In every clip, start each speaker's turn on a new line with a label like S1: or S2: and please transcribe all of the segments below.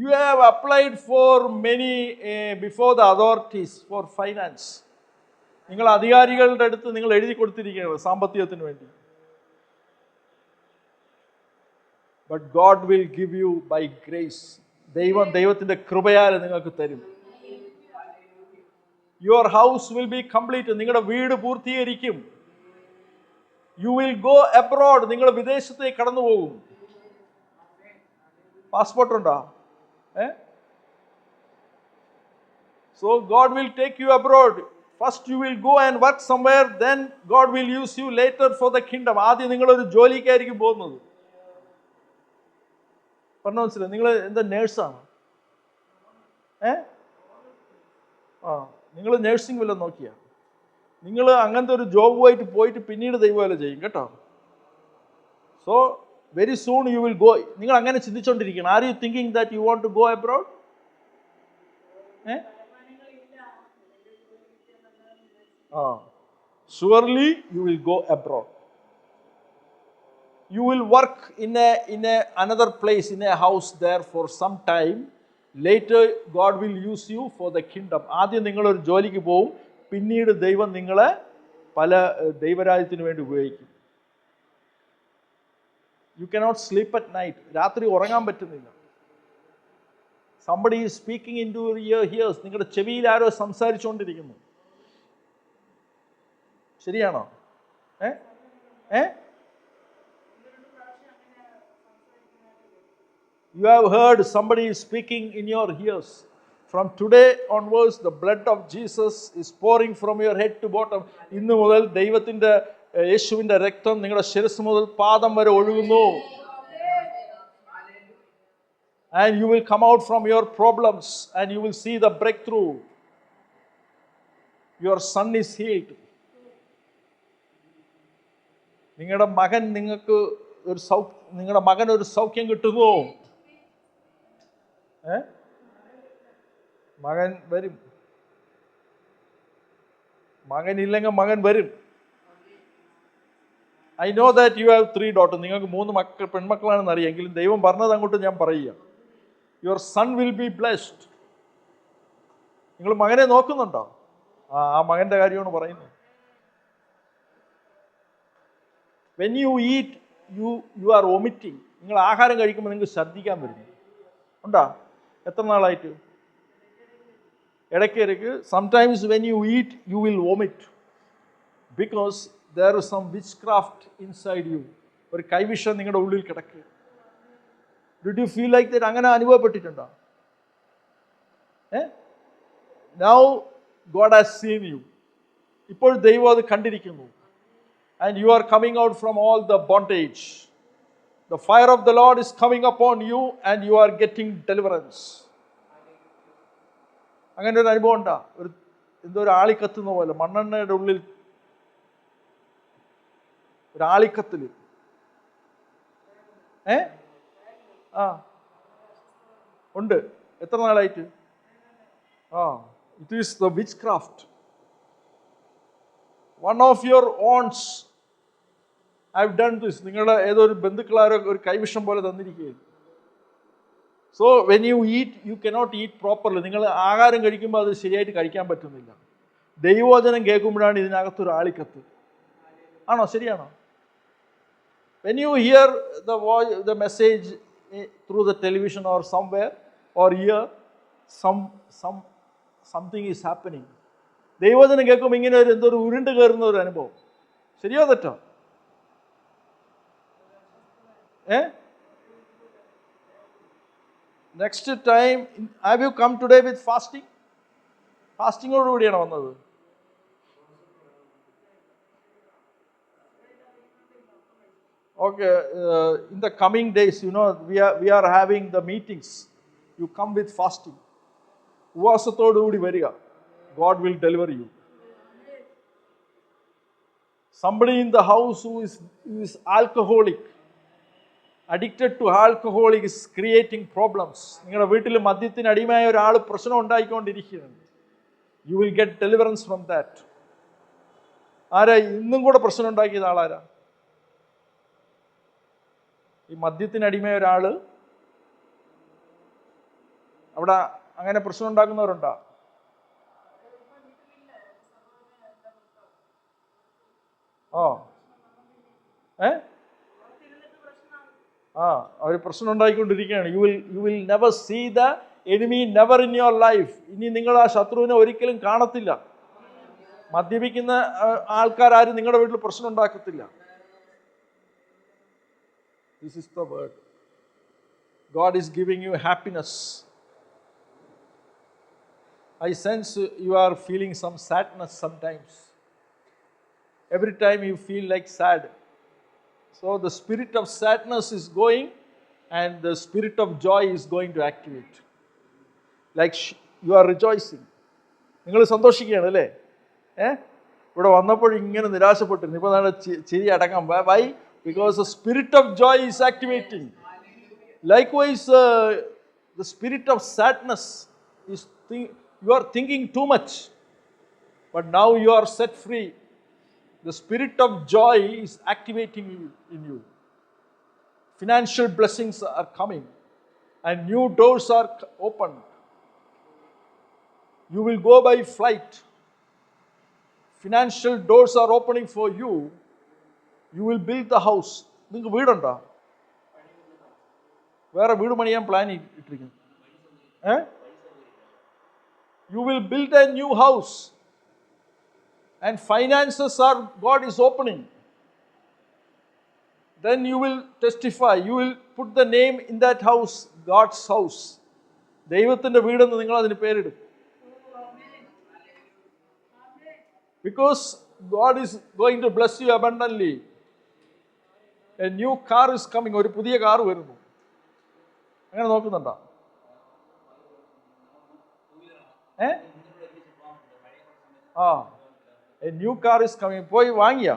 S1: You have applied for many before the authorities for finance. നിങ്ങൾ അധികാരികളുടെ അടുത്ത് നിങ്ങൾ എഴുതി കൊടുത്തിരിക്കുകയാണ് സാമ്പത്തികത്തിന് വേണ്ടി. But God will give you by grace. ദൈവത്തിന്റെ കൃപയാൽ നിങ്ങൾക്ക് തരും. Your house will be complete. നിങ്ങളുടെ വീട് പൂർത്തീകരിക്കും. You will go abroad. നിങ്ങൾ വിദേശത്തേക്ക് കടന്നു പോകും. പാസ്പോർട്ട് ഉണ്ടോ? So God will take you abroad. First you will go and work somewhere, then God will use you later for the kingdom. ആദ്യം നിങ്ങളൊരു ജോലിക്കായിരിക്കും പോകുന്നത്. പറഞ്ഞ മനസ്സിലായി? നിങ്ങൾ എന്താ നേഴ്സാണ്? നിങ്ങൾ നേഴ്സിംഗ് വല്ലതും നോക്കിയാ? നിങ്ങൾ അങ്ങനത്തെ ഒരു ജോബുമായിട്ട് പോയിട്ട് പിന്നീട് ദൈവവേല ചെയ്യും കേട്ടോ. So very soon you will go. നിങ്ങൾ അങ്ങനെ ചിന്തിച്ചുകൊണ്ടിരിക്കണം. Are you thinking that you want to go abroad? Surely you will go abroad. You will work in another place, in a house there for some time. Later God will use you for the kingdom. ആദ്യം നിങ്ങളൊരു ജോലിക്ക് പോവും, പിന്നീട് ദൈവം നിങ്ങളെ പല ദൈവരാജ്യത്തിന് വേണ്ടി ഉപയോഗിക്കും. You cannot sleep at night. രാത്രി ഉറങ്ങാൻ പറ്റുന്നില്ല. Somebody is speaking into your ears. നിങ്ങളുടെ ചെവിയിൽ ആരോ സംസാരിച്ചുകൊണ്ടിരിക്കുന്നു. ശരിയാണോ? You have heard somebody is speaking in your ears. From today onwards, the blood of Jesus is pouring from your head to bottom. ഇന്ന് മുതൽ ദൈവത്തിന്റെ യേശുവിന്റെ രക്തം നിങ്ങളുടെ ശിരസ് മുതൽ പാദം വരെ ഒഴുകുന്നു. And you will come out from your problems and you will see the breakthrough. Your son is healed. നിങ്ങളുടെ മകൻ ഒരു സൗഖ്യം കിട്ടുന്നു. മകൻ വരും. മകനില്ലെങ്കിൽ മകൻ വരും. I know that you have 3 daughters. നിങ്ങൾക്ക് 3 പെൺമക്കളാണെന്ന് അറിയാം. എങ്കിലും ദൈവം പറഞ്ഞത് അങ്ങോട്ട് ഞാൻ പറയുക. Your son will be blessed. നിങ്ങൾ മകനെ നോക്കുന്നുണ്ടോ? ആ മകന്റെ കാര്യമാണ് പറയുന്നത്. When you eat, you are vomiting. നിങ്ങൾ ആഹാരം കഴിക്കുമ്പോൾ നിങ്ങൾക്ക് ഛർദ്ദിക്കാൻ വരുന്നു. ഉണ്ടോ? എത്ര നാളായിട്ട്? ഇടയ്ക്ക് sometimes when you eat, you will vomit because there is some witchcraft inside you. ഒരു കൈവിഷം നിങ്ങളുടെ ഉള്ളിൽ കിടക്കുക. Did you feel like that? അങ്ങനെ അനുഭവപ്പെട്ടിട്ടുണ്ടോ? Now God has seen you. ഇപ്പോൾ ദൈവം അത് കണ്ടിരിക്കുന്നു. And you are coming out from all the bondage. The fire of the Lord is coming upon you and you are getting deliverance. അങ്ങനെ ഒരു അനുഭവം ഉണ്ടാ? എന്തോ ഒരു ആളിക്കത്തുന്ന പോലെ, മണ്ണെണ്ണയുടെ ഉള്ളിൽ ഒരു ആളിക്കത്തില്. ഉണ്ട്. എത്ര നാളായിട്ട്? It is the witchcraft. One of your aunts have done this. നിങ്ങളുടെ ഏതൊരു ബന്ധുക്കളാരോ ഒരു കൈവിഷം പോലെ തന്നിരിക്കുകയാണ്. So when you eat, you cannot eat properly. നിങ്ങൾ ആഹാരം കഴിക്കുമ്പോൾ അത് ശരിയായിട്ട് കഴിക്കാൻ പറ്റുന്നില്ല. ദൈവവചനം കേൾക്കുമ്പോഴാണ് ഇതിനകത്തൊരു ആളിക്കത്ത്. ആണോ? ശരിയാണോ? When you hear the message through the television or somewhere or hear something is happening. ദൈവവചനം കേൾക്കുമ്പോൾ ഇങ്ങനെ എന്തോ ഒരു ഉരുണ്ട് കയറുന്ന ഒരു അനുഭവം. ശരിയോ തെറ്റോ? Next time, have you come today with fasting? ഫാസ്റ്റിങ്ങോടുകൂടിയാണ് വന്നത്. Okay, in the coming days, we are having the meetings. You come with fasting. ഉപവാസത്തോടുകൂടി വരിക. God will deliver you. Somebody in the house who is alcoholic, addicted to alcohol, is creating problems. നിങ്ങളുടെ വീട്ടിൽ മദ്യത്തിന് അടിമയായ ഒരാൾ പ്രശ്നം ഉണ്ടായിക്കൊണ്ടിരിക്കുകയാണ്. You will get deliverance from that. ആരാ ഇന്നും കൂടെ പ്രശ്നം ഉണ്ടാക്കിയത്? ആളാരാ? ഈ മദ്യത്തിന് അടിമയായ ഒരാൾ അവിടെ അങ്ങനെ പ്രശ്നം ഉണ്ടാക്കുന്നവരുണ്ടോ? ഓ അവർ പ്രശ്നം ഉണ്ടായിക്കൊണ്ടിരിക്കുകയാണ്. You will never see the enemy never in your life. ഇനി നിങ്ങൾ ആ ശത്രുവിനെ ഒരിക്കലും കാണത്തില്ല. മദ്യപിക്കുന്ന ആൾക്കാരും നിങ്ങളുടെ വീട്ടിൽ പ്രശ്നം ഉണ്ടാക്കത്തില്ല. This is the word. God is giving you happiness. I sense you are feeling some sadness sometimes. Every time you feel like sad. So the spirit of sadness is going and the spirit of joy is going to activate. Like you are rejoicing. നിങ്ങൾ സന്തോഷിക്കുകയാണ് അല്ലേ? ഇവിടെ വന്നപ്പോൾ ഇങ്ങനെ നിരാശപ്പെട്ടിരുന്നു. ഇപ്പോൾ നാളെ ചിരി അടങ്ങാം. Why? Because the spirit of joy is activating. Likewise, the spirit of sadness is you are thinking too much, but now you are set free. The spirit of joy is activating in you. Financial blessings are coming and new doors are opened. You will go by flight. Financial doors are opening for you. You will build the house. നിങ്ങൾക്ക് വീടുണ്ടോ? വേറെ വീട് പണിയാൻ plan ഇട്ടിരിക്കുന്നു. You will build a new house and finances are God is opening. Then you will testify. You will put the name in that house, God's house. ദൈവത്തിൻ്റെ വീടെന്ന് നിങ്ങൾ അതിന് പേരിടും. Because God is going to bless you abundantly. A new car is coming. ഒരു പുതിയ car വരുന്നു. അങ്ങനെ നോക്കുന്നുണ്ടോ? A new car is coming. പോയി വാങ്ങിയ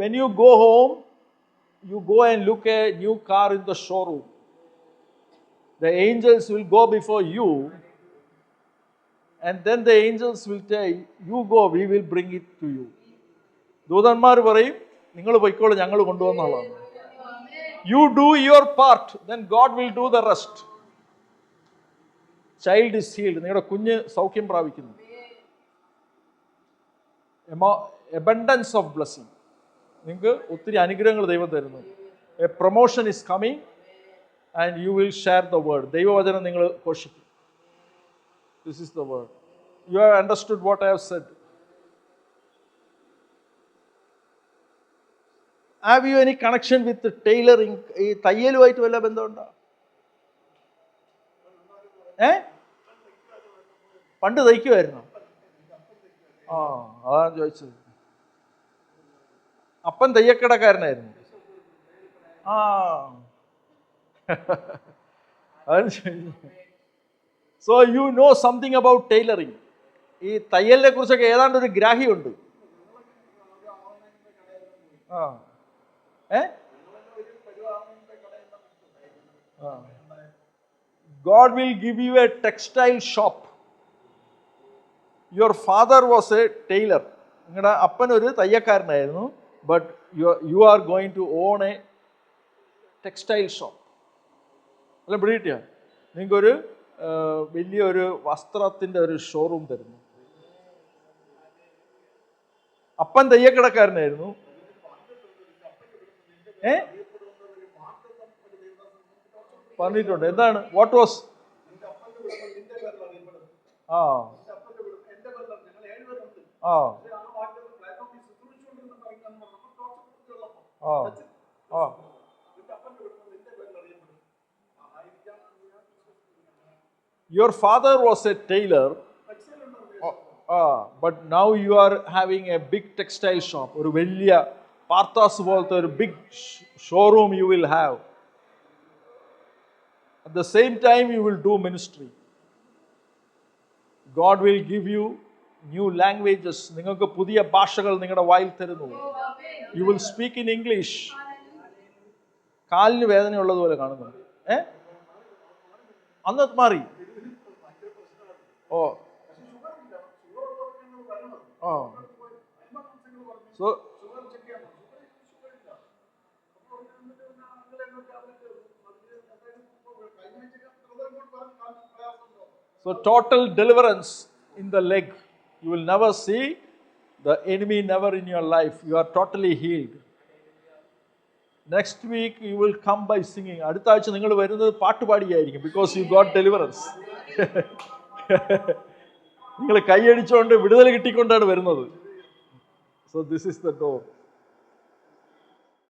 S1: when you go home, you go and look a new car in the showroom. The angels will go before you and then the angels will say, you go, we will bring it to you. ദൂതന്മാർ പറയും, നിങ്ങൾ പോയിക്കോളൂ, ഞങ്ങൾ കൊണ്ടുവന്നോളാം. You do your part, then God will do the rest. Child is healed. നിങ്ങളുടെ കുഞ്ഞ് സൗഖ്യം പ്രാപിക്കുന്നു. Abundance of blessing. നിങ്ങൾക്ക് ഒത്തിരി അനുഗ്രഹങ്ങൾ ദൈവം തരുന്നു. A promotion is coming and you will share the word. ദൈവവചനം നിങ്ങൾ ഘോഷിക്കും. This is the word. You have understood what I have said. Have you any connection with the tailoring? ഈ തയ്യലുമായിട്ട് വല്ല ബന്ധമുണ്ടോ? പണ്ട് തയ്ക്കുമായിരുന്നു. അതാണ് ചോദിച്ചത്. അപ്പൻ തയ്യക്കടക്കാരനായിരുന്നു. അതാണ് ചോദിച്ചത്. So you know something about tailoring. ഈ തയ്യലിനെ കുറിച്ചൊക്കെ ഏതാണ്ട് ഒരു ഗ്രാഹ്യമുണ്ട്. God will give you a textile shop. Your father was a tailor. നിങ്ങളുടെ അപ്പൻ ഒരു തയ്യക്കാരനായിരുന്നു. But you are going to own a textile shop. അല്ല പിടികിട്ടിയ? നിങ്ങൾക്കൊരു വലിയൊരു വസ്ത്രത്തിൻ്റെ ഒരു ഷോറൂം തരുന്നു. അപ്പൻ തയ്യക്കടക്കാരനായിരുന്നു. പറഞ്ഞിട്ടുണ്ട്. എന്താണ്? What was? Your father was a tailor, but now you are having a big textile shop. ഒരു വലിയ പാർത്താസ് പോലത്തെ ഒരു big showroom you will have. At the same time you will do ministry. God will give you new languages. നിങ്ങൾക്ക് പുതിയ ഭാഷകൾ നിങ്ങളുടെ വായിൽ തരുന്നു. You will speak in English. കാലിന് വേദനയുള്ളതുപോലെ കാണുന്നു. അന്ന് മാറി. So So total deliverance in the leg. You will never see the enemy never in your life. You are totally healed. Next week you will come by singing. അടുത്ത ആഴ്ച നിങ്ങൾ വരുന്നത് പാട്ടുപാടിയായിരിക്കും. Because you got deliverance. നിങ്ങൾ കൈയടിച്ചുകൊണ്ട് വിടുതൽ കിട്ടിക്കൊണ്ടാണ് വരുന്നത്. So this is the door.